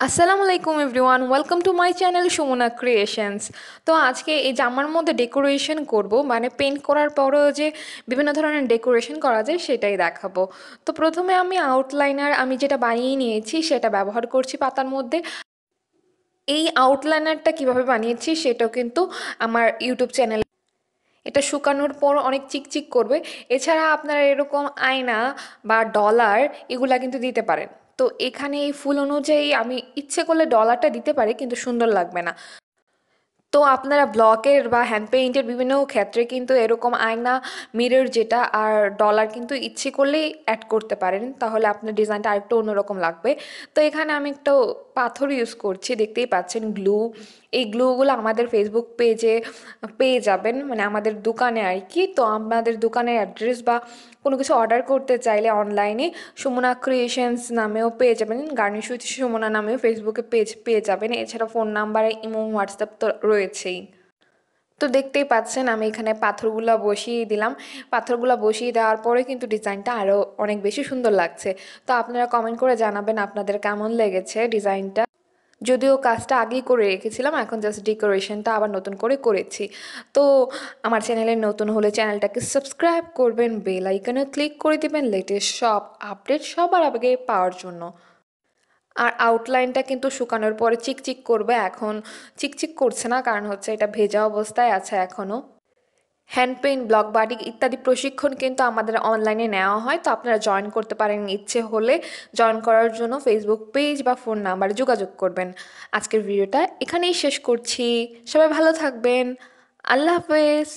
আসসালামু আলাইকুম everyone, welcome to my channel Sumana creations. তো আজকে এই জামার মধ্যে ডেকোরেশন করব, মানে পেইন্ট করার পরেও যে বিভিন্ন ধরনের ডেকোরেশন করা যায় সেটাই দেখাবো। তো প্রথমে আমি আউটলাইনার যেটা বানিয়ে নিয়েছি সেটা ব্যবহার করছি পাতার মধ্যে। এই আউটলাইনারটা কিভাবে বানিয়েছি সেটাও কিন্তু আমার ইউটিউব চ্যানেলে। এটা শুকানোর পর অনেক চিকচিক করবে। এছাড়া আপনারা এরকম আয়না বা ডলার এগুলা কিন্তু দিতে পারেন। তো এখানে এই ফুল অনুযায়ী আমি ইচ্ছে করলে ডলারটা দিতে পারি, কিন্তু সুন্দর লাগবে না। তো আপনারা ব্লকের বা হ্যান্ড পেইন্টের বিভিন্ন ক্ষেত্রে কিন্তু এরকম আয়না, মিরর যেটা আর ডলার কিন্তু ইচ্ছে করলেই অ্যাড করতে পারেন, তাহলে আপনার ডিজাইনটা আরেকটু অন্যরকম লাগবে। তো এখানে আমি একটু পাথর ইউজ করছি, দেখতেই পাচ্ছেন গ্লু। এই গ্লুগুলো আমাদের ফেসবুক পেজে পেয়ে যাবেন, মানে আমাদের দোকানে আর কি। তো আমাদের দোকানের অ্যাড্রেস বা কোনো কিছু অর্ডার করতে চাইলে অনলাইনে সুমনা ক্রিয়েশনস নামেও পেয়ে যাবেন, গার্নিশ উইথ সুমনা নামেও ফেসবুকে পেজ পেয়ে যাবেন। এছাড়া ফোন নাম্বার, ইমো, হোয়াটসঅ্যাপ তো রয়েছেই। তো দেখতেই পাচ্ছেন আমি এখানে পাথরগুলো বসিয়ে দিলাম। পাথরগুলো বসিয়ে দেওয়ার পরে কিন্তু ডিজাইনটা আরও অনেক বেশি সুন্দর লাগছে। তো আপনারা কমেন্ট করে জানাবেন আপনাদের কেমন লেগেছে ডিজাইনটা। যদিও কাজটা আগেই করে রেখেছিলাম, এখন জাস্ট ডেকোরেশনটা আবার নতুন করে করেছি। তো আমার চ্যানেলে নতুন হলে চ্যানেলটাকে সাবস্ক্রাইব করবেন, বেল আইকনে ক্লিক করে দিবেন লেটেস্ট সব আপডেট সবার আগে পাওয়ার জন্য। আর আউটলাইনটা কিন্তু শুকানোর পরে চিকচিক করবে, এখন চিকচিক করছে না, কারণ হচ্ছে এটা ভেজা অবস্থায় আছে এখনও। হ্যান্ড পেইন্ট, ব্লক বাটিক ইত্যাদি প্রশিক্ষণ কিন্তু আমাদের অনলাইনে নেওয়া হয়, তো আপনারা জয়েন করতে পারেন। ইচ্ছে হলে জয়েন করার জন্য ফেসবুক পেজ বা ফোন নাম্বারে যোগাযোগ করবেন। আজকের ভিডিওটা এখানেই শেষ করছি। সবাই ভালো থাকবেন। আল্লাহ হাফেজ।